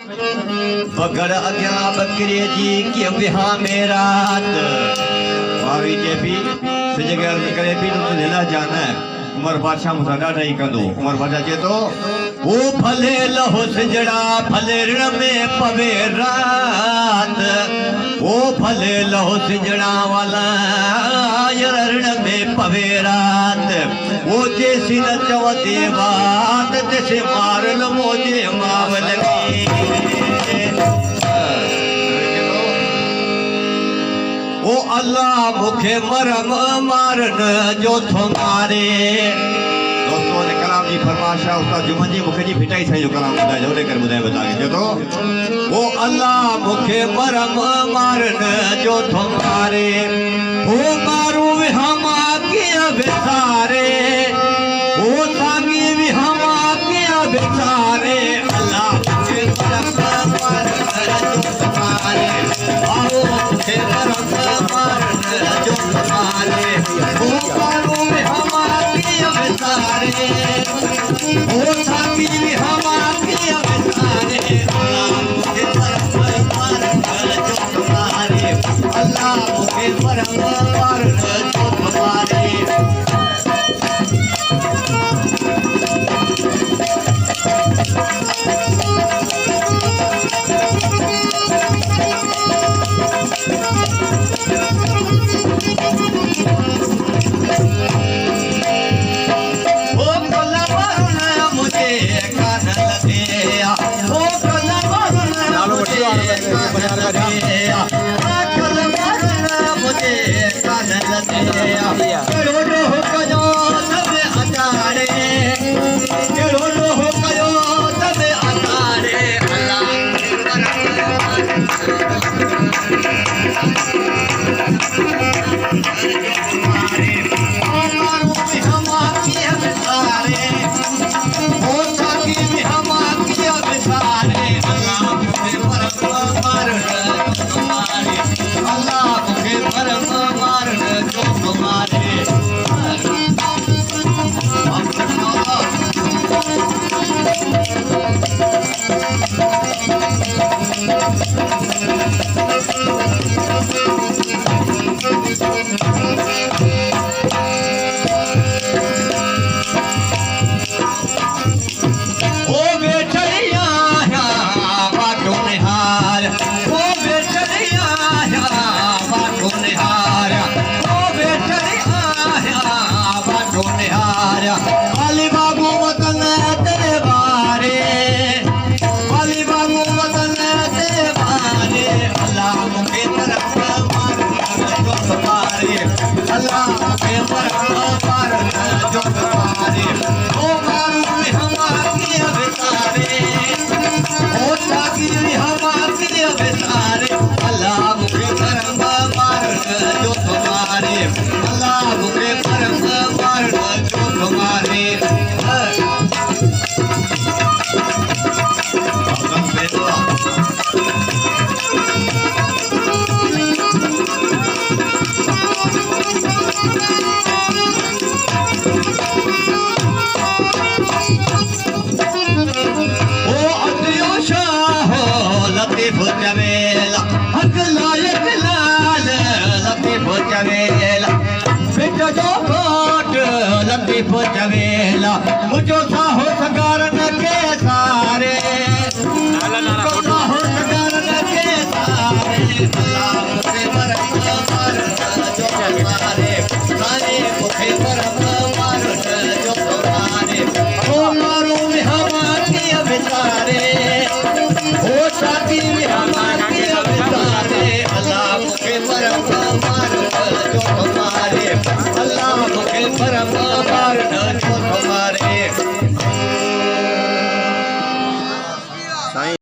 बगड़ अग्या बकरे जी की विहा में रात भावी जे भी सिजगे अर्ज करे भी तो लीला जाना है उमर बादशाह मुसा ॾाढा ही कंदो उमर बादशाह चए तो वो भले लहो सिजड़ा भले ऋण में पवे रात वो भले लहो सिजड़ा वाला ऋण में पवे रात वो जैसी न चवती बात जैसे मार लो मुझे माव लगी ओ अल्लाह मुखे मरम मारन जो तुम्हारे दोस्तों ने कलाम जी फरमाशा उस्ताद जुमन जी मुखे जी फिटाई सही जो कलाम बुधाए जोड़े कर बुधाए बता के तो ओ अल्लाह मुखे मरम मारन जो तुम्हारे ओ मारू भी हम के बेचारे ओ सागी भी हम के बेचारे अल्लाह मुखे मरम मारन जो तुम्हारे आओ मुखे मरम जो तुम्हारे वो करो में हमारी अवतारे वो साथी भी हमारी अवतारे अल्लाह मुझे परम जो तुम्हारे अल्लाह मुझे परम जो तुम्हारे मुझो साहो सगारन के सारे साहो सगारन के सारे अल्लाह मुझे परम जो तुम्हारे सारे मुझे परम जो तुम्हारे ओ मारू में हमारी अवतारे ओ साथी में हमारी अवतारे अल्लाह मुझे परम जो तुम्हारे अल्लाह मुझे परम